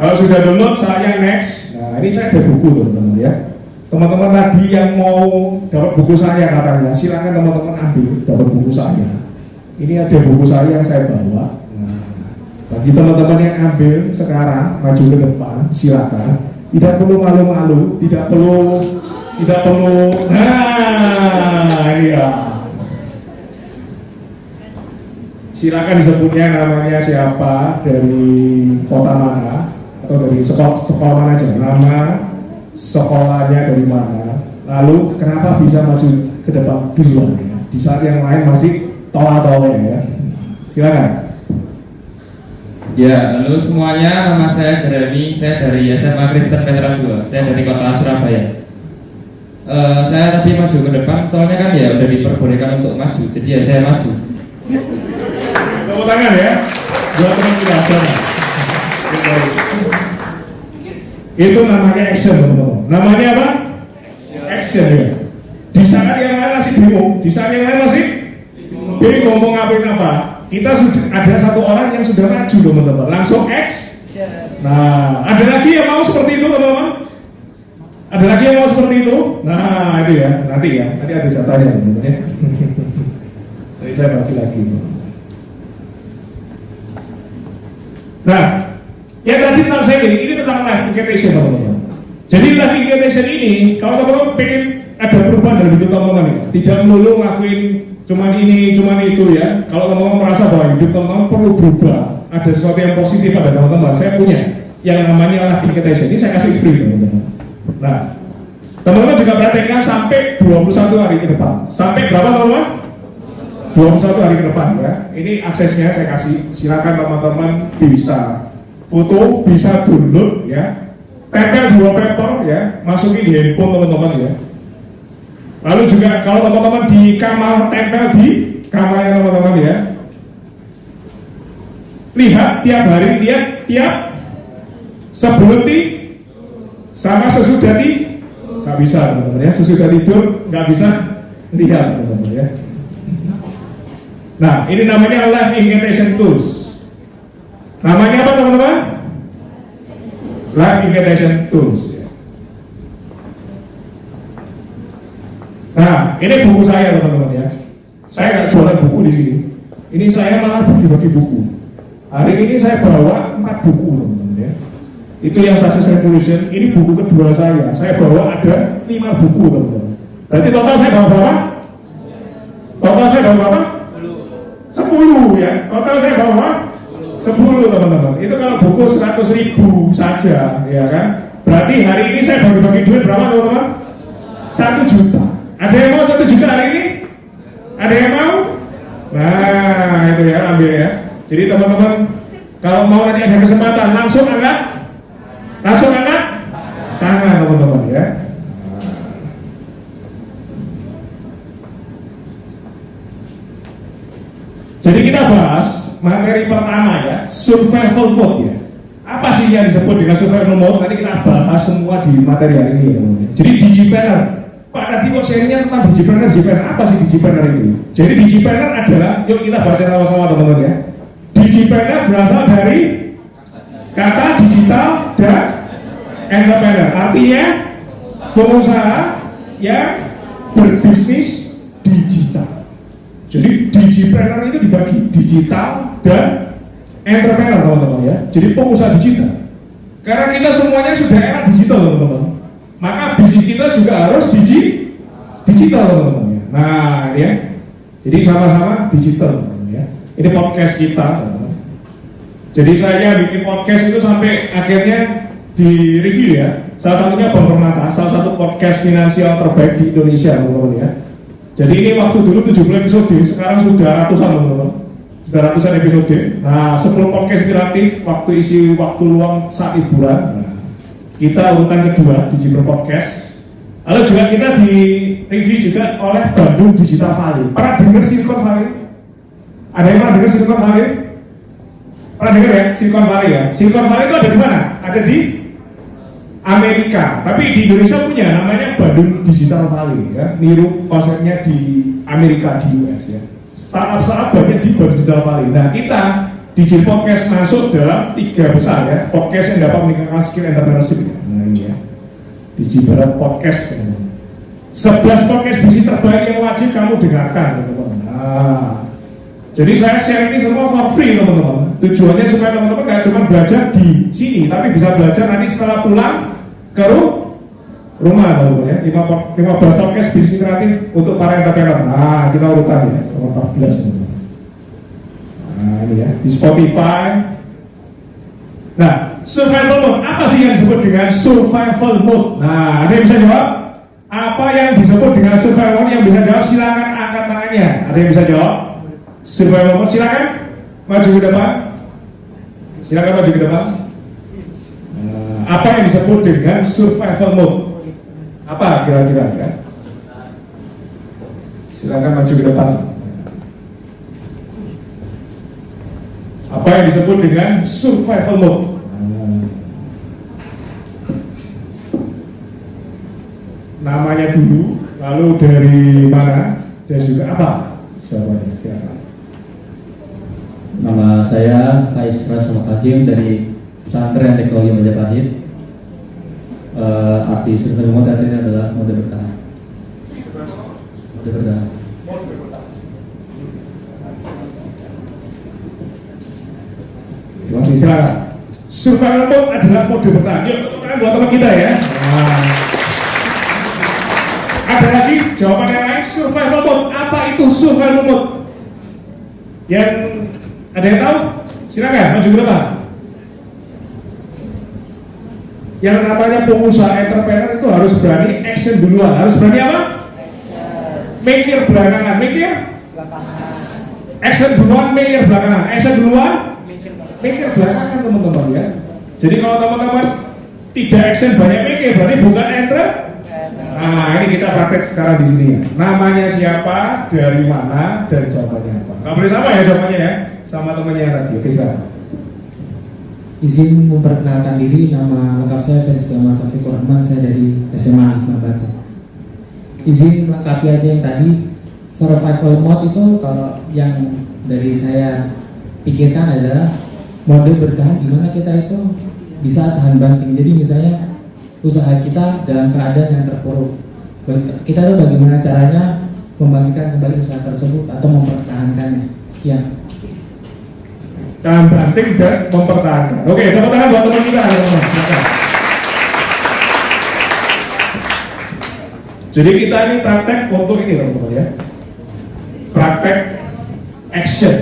Kalau sudah download, saya next. Nah, ini saya ada buku teman-teman ya. Teman-teman tadi yang mau dapat buku saya katanya, silakan teman-teman ambil dapat buku saya. Ini ada buku saya yang saya bawa. Nah, bagi teman-teman yang ambil sekarang, maju ke depan, silakan. Tidak perlu malu-malu, tidak perlu. Nah, ini ya. Silakan disebutnya namanya siapa, dari kota mana, atau dari sekolah mana aja, nama sekolahnya dari mana, lalu kenapa bisa maju ke depan duluan ya. Di saat yang lain masih tolak-tolak ya. Silakan. Ya, halo semuanya, nama saya Jeremy, saya dari SMA Kristen Petra 2, saya dari kota Surabaya. Saya tadi maju ke depan, soalnya kan ya udah diperbolehkan untuk maju, jadi ya saya maju. Tepuk tangan ya, buat teman kita sana. Itu namanya action teman-teman. Namanya apa? Action ya. Di saat yang lain masih bingung, bingung mau ngapain apa. Kita sudah ada satu orang yang sudah maju teman-teman, langsung action. Nah, ada lagi yang mau seperti itu teman-teman? Ada lagi yang mau seperti itu? Nah, itu ya, nanti ada jatahnya teman-teman ya. Jadi saya bagi lagi. Nah, yang tadi tentang saya ini tentang life invitation teman-teman. Jadi life invitation ini, kalau teman-teman pengen ada perubahan dalam hidup teman-teman ya, tidak melulu ngelakuin cuman ini, cuman itu ya. Kalau teman-teman merasa bahwa hidup teman-teman perlu berubah, ada sesuatu yang positif pada teman-teman, saya punya yang namanya life invitation ini saya kasih free teman-teman. Nah, teman-teman juga perhatikan sampai 21 hari ke depan. Sampai berapa teman-teman? 21 hari ke depan ya. Ini aksesnya saya kasih. Silakan teman-teman bisa foto, bisa download ya. Tempel 2 paper ya, masukin di handphone teman-teman ya. Lalu juga kalau teman-teman di kamar, tempel di kamarnya teman-teman ya. Lihat tiap hari, tiap sebelum sama sesudah nggak bisa teman-teman ya. Sesudah tidur nggak bisa lihat teman-teman ya. Nah, ini namanya life invitation tools. Namanya apa teman-teman? Life invitation tools. Nah, ini buku saya teman-teman ya. Saya nggak jualan buku di sini. Ini saya malah bagi-bagi buku. Hari ini saya bawa 4 buku teman-teman ya. Itu yang Success Revolution. Ini buku kedua saya. Saya bawa ada 5 buku teman-teman. Berarti total saya bawa berapa? 10 ya. Total saya bawa 10 teman-teman. Itu kalau buku 100.000 saja ya kan. Berarti hari ini saya bagi-bagi duit berapa teman-teman? 1 juta. Ada yang mau 1 juta hari ini? Ada yang mau? Nah, itu ya, ambil ya. Jadi teman-teman, kalau mau nanti ada kesempatan, langsung angkat tangan teman-teman ya. Jadi kita bahas materi pertama ya, survival mode ya. Apa sih yang disebut dengan survival mode? Nanti kita bahas semua di materi hari ini teman-teman. Jadi Digipreneur. Pak tadi kok sharingnya tentang Digipreneur, apa sih Digipreneur itu? Jadi Digipreneur adalah, yuk kita baca sama-sama teman-teman ya. Digipreneur berasal dari kata digital dan entrepreneur. Artinya pengusaha yang berbisnis digital. Jadi Digipreneur itu dibagi digital dan entrepreneur teman-teman ya. Jadi pengusaha digital. Karena kita semuanya sudah era digital teman-teman. Maka bisnis kita juga harus digital teman-teman ya. Nah ya, jadi sama-sama digital teman-teman ya. Ini podcast kita teman-teman. Jadi saya bikin podcast itu sampai akhirnya di review ya. Salah satunya Bang Permata, salah satu podcast finansial terbaik di Indonesia teman-teman ya. Jadi ini waktu dulu 70 episode, sekarang sudah ratusan teman-teman. Sudah ratusan episode. Nah sebelum podcast interaktif, waktu isi waktu luang saat liburan, kita urutan kedua di Jibro Podcast. Lalu juga kita di review juga oleh Bandung Digital Valley. Pernah dengar Silicon Valley? Ada yang pernah dengar Silicon Valley? Pernah dengar ya Silicon Valley ya? Silicon Valley itu ada di mana? Ada di Amerika. Tapi di Indonesia punya namanya Bandung Digital Valley ya. Niru konsepnya di Amerika, di US ya. Startup banyak di Bandung Digital Valley. Nah kita DJ Podcast masuk dalam 3 besar ya, podcast yang dapat meningkatkan skill entrepreneurship. Nah ini ya, DJ Barat Podcast. 11 podcast bisnis terbaik yang wajib kamu dengarkan, teman-teman. Nah, jadi saya share ini semua for free, teman-teman. Tujuannya supaya teman-teman nggak cuma belajar di sini, tapi bisa belajar nanti setelah pulang ke rumah, teman-teman ya. 15 podcast bisnis kreatif untuk para entrepreneur. Nah, kita urutan ya, nomor 14. Teman-teman. Nah ini ya, di Spotify. Nah, survival mode, apa sih yang disebut dengan survival mode? Nah, ada yang bisa jawab? Apa yang disebut dengan survival mode? Yang bisa jawab silakan angkat tangannya. Ada yang bisa jawab? Survival mode, silakan maju ke depan. Silakan maju ke depan. Nah, apa yang disebut dengan survival mode? Apa kira-kira ya? Silakan maju ke depan. Apa yang disebut dengan survival mode? Namanya dulu, lalu dari mana, dan juga apa jawabannya? Siapa? Nama saya Faiz Rasul Hakim dari Pesantren Teknologi Majapahit. Arti survival mode artinya adalah mode bertahan. Mode bertahan. Masih silakan. Survival mode adalah mode bertahan. Yuk, teman buat teman kita ya. Nah. Ada lagi jawaban yang lain. Survival mode, apa itu survival mode? Yang ada yang tahu? Silakan maju ke depan. Yang namanya pengusaha entrepreneur itu harus berani action duluan. Harus berani apa? Mikir belakangan. Mikir action duluan, mikir belakangan. Action duluan, mikir belakangan, teman-teman ya. Jadi kalau teman-teman tidak action banyak mikir, berarti bukan entrepreneur. Nah ini kita praktek sekarang di sini ya. Namanya siapa, dari mana, dan jawabannya apa. Nggak boleh sama ya jawabannya ya, sama temannya yang tadi. Oke silakan. Izin memperkenalkan diri, nama lengkap saya Faiz Taufik Rahman, saya dari SMA Mabata. Izin melengkapi aja yang tadi, survival mode itu kalau yang dari saya pikirkan adalah mode bertahan di mana kita itu bisa tahan banting. Jadi misalnya usaha kita dalam keadaan yang terpuruk, kita tuh bagaimana caranya membangkitkan kembali usaha tersebut atau mempertahankannya. Sekian. Tahan banting dan mempertahankan. Oke, tepuk tangan buat teman kita. Jadi kita ini praktek untuk ini teman-teman ya. Praktek action.